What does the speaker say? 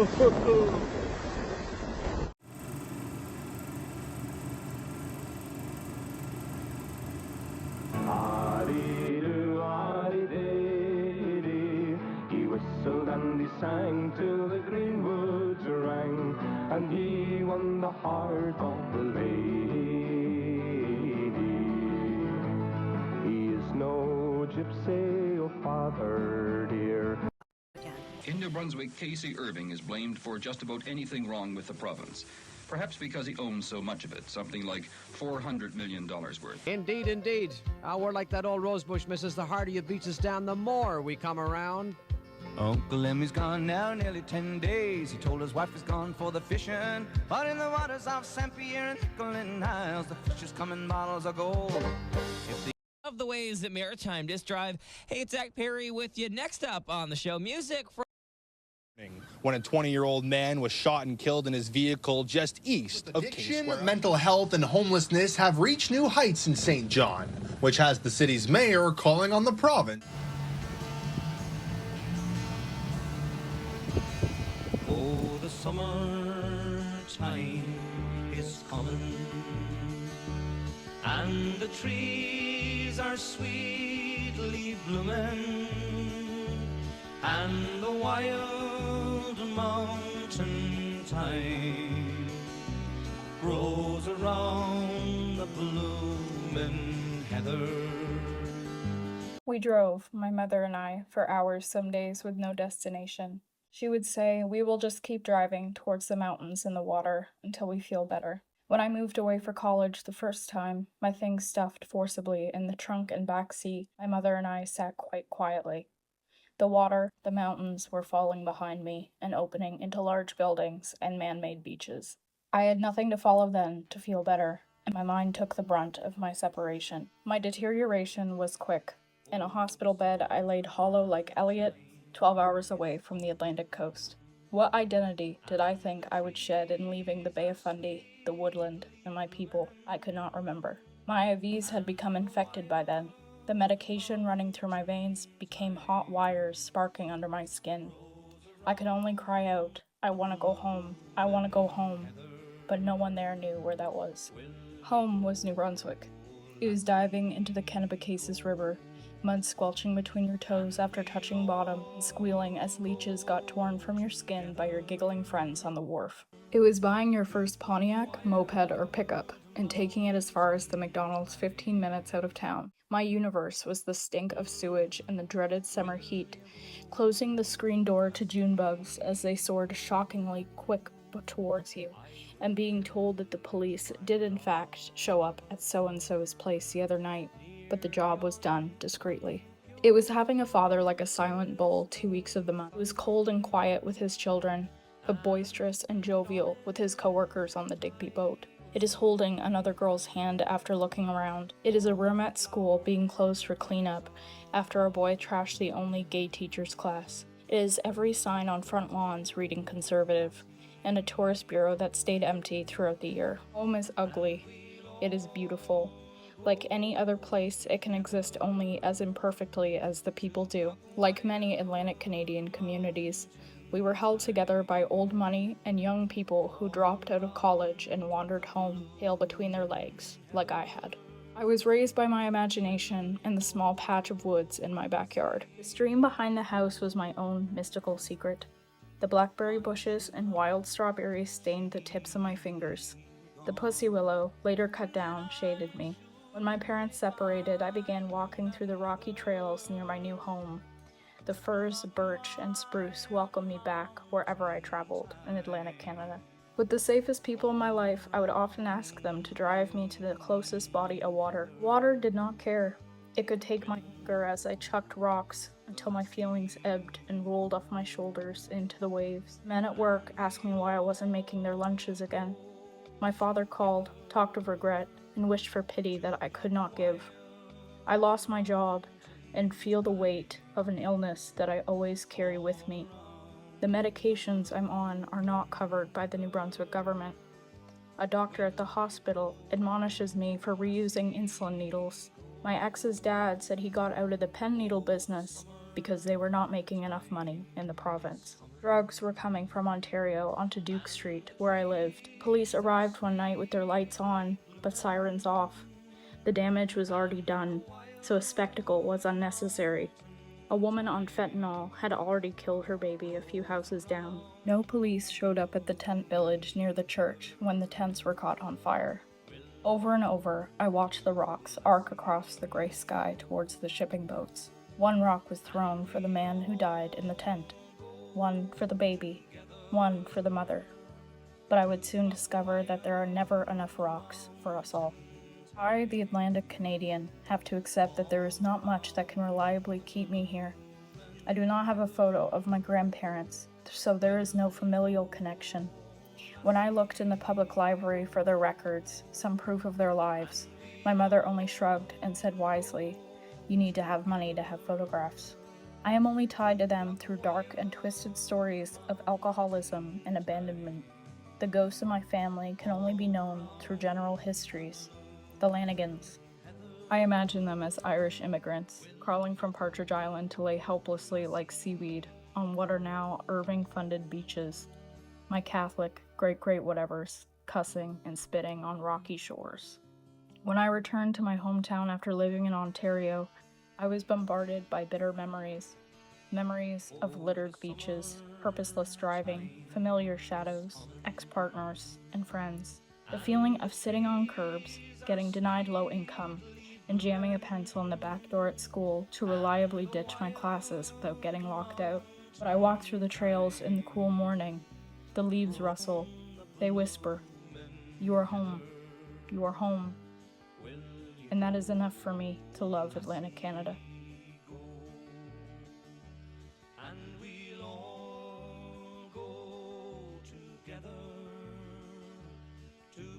He whistled and he sang till the green woods rang, and he won the heart of the lady. He is no gypsy, oh father dear. In New Brunswick, Casey Irving is blamed for just about anything wrong with the province. Perhaps because he owns so much of it, something like $400 million worth. Indeed, indeed. We're like that old rosebush, missus. The harder you beat us down, the more we come around. Uncle Emmy's gone now nearly 10 days. He told his wife he's gone for the fishing, but in the waters of St. Pierre and Nicholin Isles, the fish is coming bottles of gold. Of the ways that Maritime Disc Drive. Hey, it's Zach Perry with you. Next up on the show, music from when a 20-year-old man was shot and killed in his vehicle just east of Addiction, King Square. mental health, and homelessness have reached new heights in St. John, which has the city's mayor calling on the province. Oh, the summertime is coming, and the trees are sweetly blooming, and the wild mountain thyme grows around the blooming heather. We drove, my mother and I, for hours some days with no destination. She would say, "We will just keep driving towards the mountains and the water until we feel better." When I moved away for college the first time, my things stuffed forcibly in the trunk and back seat, my mother and I sat quite quietly. The water, the mountains were falling behind me and opening into large buildings and man-made beaches. I had nothing to follow then to feel better, and my mind took the brunt of my separation. My deterioration was quick. In a hospital bed, I laid hollow like Elliot, 12 hours away from the Atlantic coast. What identity did I think I would shed in leaving the Bay of Fundy, the woodland, and my people? I could not remember. My IVs had become infected by then. The medication running through my veins became hot wires sparking under my skin. I could only cry out, "I want to go home, I want to go home," but no one there knew where that was. Home was New Brunswick. It was diving into the Kennebecasis River, mud squelching between your toes after touching bottom, and squealing as leeches got torn from your skin by your giggling friends on the wharf. It was buying your first Pontiac, moped, or pickup, and taking it as far as the McDonald's 15 minutes out of town. My universe was the stink of sewage and the dreaded summer heat, closing the screen door to June bugs as they soared shockingly quick towards you, and being told that the police did in fact show up at so-and-so's place the other night, but the job was done discreetly. It was having a father like a silent bull 2 weeks of the month. He was cold and quiet with his children, but boisterous and jovial with his co-workers on the Digby boat. It is holding another girl's hand after looking around. It is a room at school being closed for cleanup after a boy trashed the only gay teacher's class. It is every sign on front lawns reading conservative, and a tourist bureau that stayed empty throughout the year. Home is ugly. It is beautiful. Like any other place, it can exist only as imperfectly as the people do. Like many Atlantic Canadian communities, we were held together by old money and young people who dropped out of college and wandered home, tail between their legs, like I had. I was raised by my imagination and the small patch of woods in my backyard. The stream behind the house was my own mystical secret. The blackberry bushes and wild strawberries stained the tips of my fingers. The pussy willow, later cut down, shaded me. When my parents separated, I began walking through the rocky trails near my new home. The firs, birch, and spruce welcomed me back wherever I traveled in Atlantic Canada. With the safest people in my life, I would often ask them to drive me to the closest body of water. Water did not care. It could take my anger as I chucked rocks until my feelings ebbed and rolled off my shoulders into the waves. Men at work asked me why I wasn't making their lunches again. My father called, talked of regret, and wished for pity that I could not give. I lost my job and feel the weight of an illness that I always carry with me. The medications I'm on are not covered by the New Brunswick government. A doctor at the hospital admonishes me for reusing insulin needles. My ex's dad said he got out of the pen needle business because they were not making enough money in the province. Drugs were coming from Ontario onto Duke Street, where I lived. Police arrived one night with their lights on, but sirens off. The damage was already done, so a spectacle was unnecessary. A woman on fentanyl had already killed her baby a few houses down. No police showed up at the tent village near the church when the tents were caught on fire. Over and over, I watched the rocks arc across the gray sky towards the shipping boats. One rock was thrown for the man who died in the tent, one for the baby, one for the mother. But I would soon discover that there are never enough rocks for us all. I, the Atlantic Canadian, have to accept that there is not much that can reliably keep me here. I do not have a photo of my grandparents, so there is no familial connection. When I looked in the public library for their records, some proof of their lives, my mother only shrugged and said wisely, "You need to have money to have photographs." I am only tied to them through dark and twisted stories of alcoholism and abandonment. The ghosts of my family can only be known through general histories. The Lanigans. I imagine them as Irish immigrants, crawling from Partridge Island to lay helplessly like seaweed on what are now Irving-funded beaches. My Catholic great-great-whatevers, cussing and spitting on rocky shores. When I returned to my hometown after living in Ontario, I was bombarded by bitter memories. Memories of littered beaches, purposeless driving, familiar shadows, ex-partners, and friends. The feeling of sitting on curbs, getting denied low income, and jamming a pencil in the back door at school to reliably ditch my classes without getting locked out. But I walk through the trails in the cool morning. The leaves rustle. They whisper, "You are home. You are home." And that is enough for me to love Atlantic Canada.